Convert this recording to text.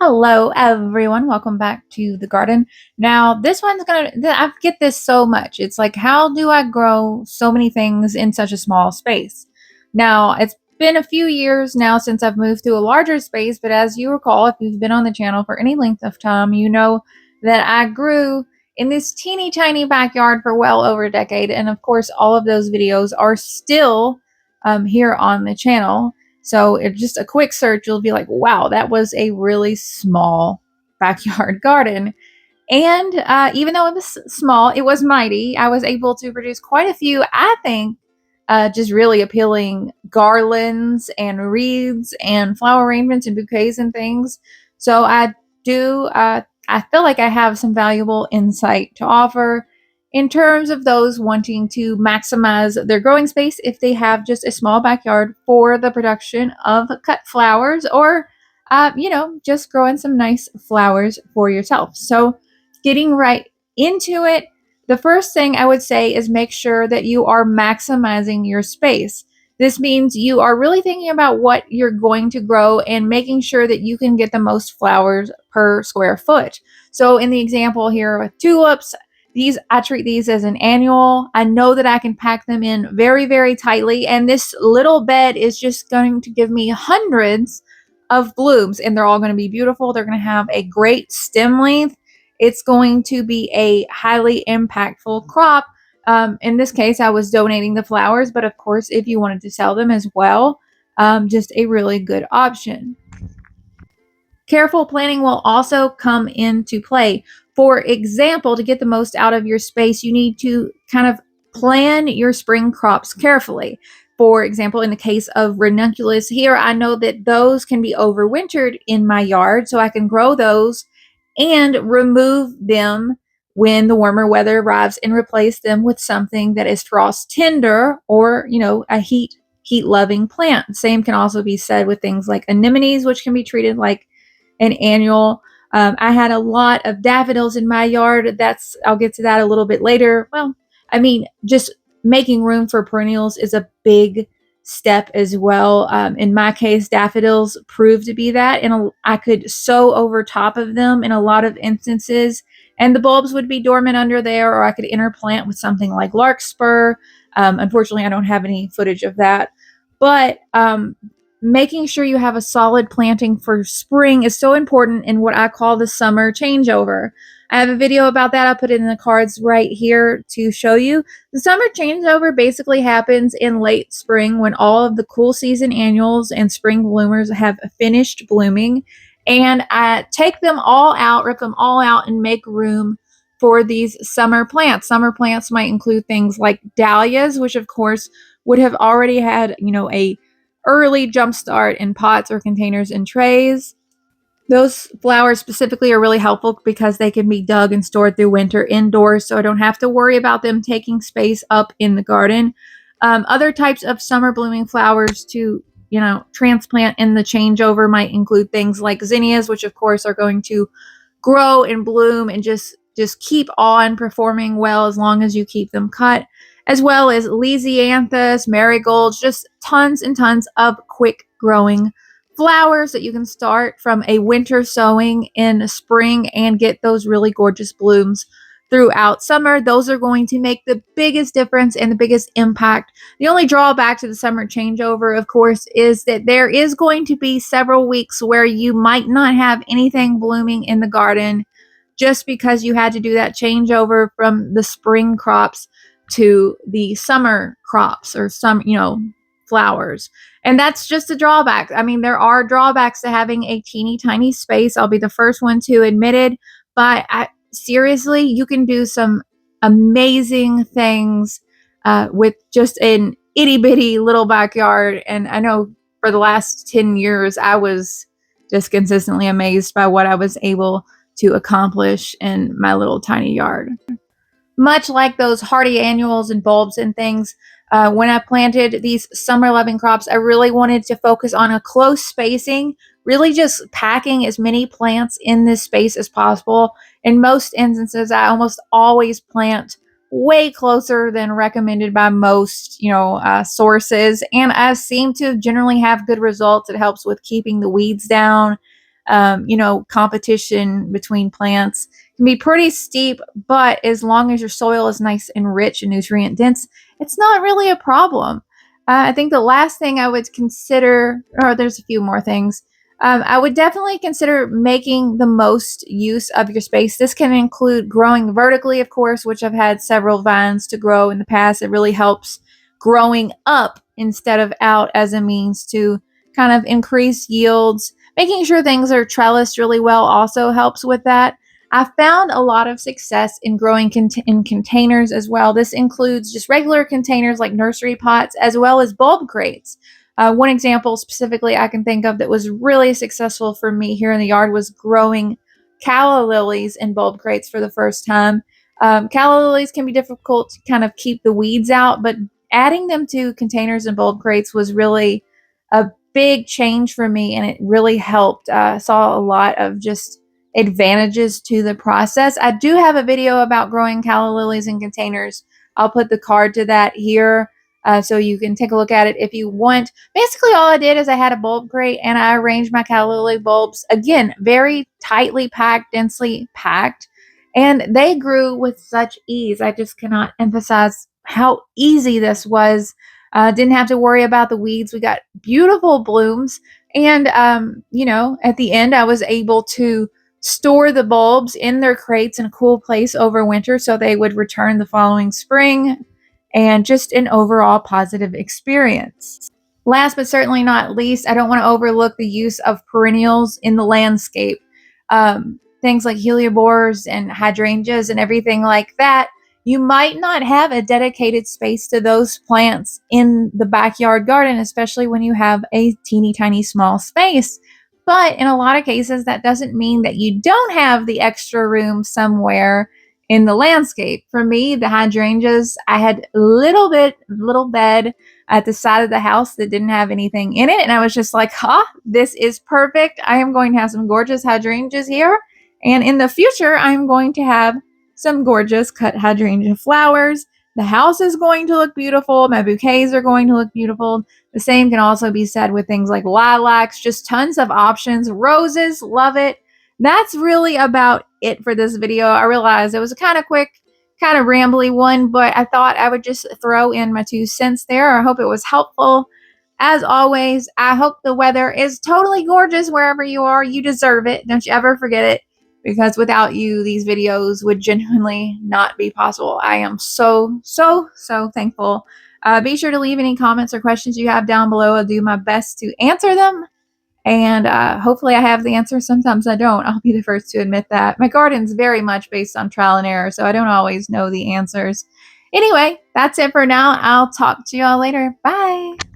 Hello, everyone. Welcome back to the garden. Now, this one's I get this so much. It's like, how do I grow so many things in such a small space? Now, it's been a few years now since I've moved to a larger space, but as you recall, if you've been on the channel for any length of time, you know that I grew in this teeny tiny backyard for well over a decade. And of course, all of those videos are still here on the channel. So it's just a quick search, you'll be like, wow, that was a really small backyard garden. And even though it was small, it was mighty. I was able to produce quite a few, I think, just really appealing garlands and wreaths and flower arrangements and bouquets and things. So I feel like I have some valuable insight to offer in terms of those wanting to maximize their growing space if they have just a small backyard for the production of cut flowers or, just growing some nice flowers for yourself. So, getting right into it, the first thing I would say is make sure that you are maximizing your space. This means you are really thinking about what you're going to grow and making sure that you can get the most flowers per square foot. So, in the example here with tulips, I treat these as an annual. I know that I can pack them in very, very tightly, and this little bed is just going to give me hundreds of blooms, and they're all going to be beautiful. They're going to have a great stem length. It's going to be a highly impactful crop. In this case, I was donating the flowers, but of course, if you wanted to sell them as well, just a really good option. Careful planning will also come into play. For example, to get the most out of your space, you need to kind of plan your spring crops carefully. For example, in the case of ranunculus here, I know that those can be overwintered in my yard, so I can grow those and remove them when the warmer weather arrives and replace them with something that is frost tender or, a heat loving plant. Same can also be said with things like anemones, which can be treated like an annual. I had a lot of daffodils in my yard. I'll get to that a little bit later. Well, just making room for perennials is a big step as well. In my case, daffodils proved to be that, and I could sow over top of them in a lot of instances, and the bulbs would be dormant under there, or I could interplant with something like larkspur. Unfortunately, I don't have any footage of that, but making sure you have a solid planting for spring is so important in what I call the summer changeover. I have a video about that. I'll put it in the cards right here to show you. The summer changeover basically happens in late spring when all of the cool season annuals and spring bloomers have finished blooming. And I take them all out, rip them all out, and make room for these summer plants. Summer plants might include things like dahlias, which of course would have already had, a early jump start in pots or containers and trays. Those flowers specifically are really helpful because they can be dug and stored through winter indoors, so I don't have to worry about them taking space up in the garden. Other types of summer blooming flowers to, transplant in the changeover might include things like zinnias, which of course are going to grow and bloom and just keep on performing well as long as you keep them cut, as well as lisianthus, marigolds, just tons and tons of quick growing flowers that you can start from a winter sowing in spring and get those really gorgeous blooms throughout summer. Those are going to make the biggest difference and the biggest impact. The only drawback to the summer changeover, of course, is that there is going to be several weeks where you might not have anything blooming in the garden just because you had to do that changeover from the spring crops to the summer crops or flowers. And that's just a drawback. There are drawbacks to having a teeny tiny space. I'll be the first one to admit it, but seriously, you can do some amazing things with just an itty bitty little backyard. And I know for the last 10 years, I was just consistently amazed by what I was able to accomplish in my little tiny yard. Much like those hardy annuals and bulbs and things, when I planted these summer loving crops, I really wanted to focus on a close spacing, really just packing as many plants in this space as possible. In most instances, I almost always plant way closer than recommended by most, sources. And I seem to generally have good results. It helps with keeping the weeds down. competition between plants can be pretty steep, but as long as your soil is nice and rich and nutrient dense, it's not really a problem. I think the last thing I would consider, or there's a few more things, I would definitely consider making the most use of your space. This can include growing vertically, of course, which I've had several vines to grow in the past. It really helps growing up instead of out as a means to kind of increase yields. Making sure things are trellised really well also helps with that. I found a lot of success in growing in containers as well. This includes just regular containers like nursery pots as well as bulb crates. One example specifically I can think of that was really successful for me here in the yard was growing calla lilies in bulb crates for the first time. Calla lilies can be difficult to kind of keep the weeds out, but adding them to containers and bulb crates was really a big change for me, and it really helped. I saw a lot of just advantages to the process. I do have a video about growing calla lilies in containers. I'll put the card to that here so you can take a look at it if you want. Basically, all I did is I had a bulb crate and I arranged my calla lily bulbs, again, very tightly packed, densely packed, and they grew with such ease. I just cannot emphasize how easy this was. Didn't have to worry about the weeds. We got beautiful blooms. And, at the end, I was able to store the bulbs in their crates in a cool place over winter so they would return the following spring, and just an overall positive experience. Last but certainly not least, I don't want to overlook the use of perennials in the landscape. Things like heliobores and hydrangeas and everything like that. You might not have a dedicated space to those plants in the backyard garden, especially when you have a teeny tiny small space. But in a lot of cases, that doesn't mean that you don't have the extra room somewhere in the landscape. For me, the hydrangeas, I had little bed at the side of the house that didn't have anything in it. And I was just like, this is perfect. I am going to have some gorgeous hydrangeas here. And in the future, I'm going to have some gorgeous cut hydrangea flowers. The house is going to look beautiful. My bouquets are going to look beautiful. The same can also be said with things like lilacs, just tons of options. Roses, love it. That's really about it for this video. I realized it was a kind of quick, kind of rambly one, but I thought I would just throw in my 2 cents there. I hope it was helpful. As always, I hope the weather is totally gorgeous wherever you are. You deserve it. Don't you ever forget it, because without you, these videos would genuinely not be possible. I am so, so, so thankful. Be sure to leave any comments or questions you have down below. I'll do my best to answer them. And hopefully I have the answer. Sometimes I don't. I'll be the first to admit that. My garden's very much based on trial and error, so I don't always know the answers. Anyway, that's it for now. I'll talk to y'all later. Bye.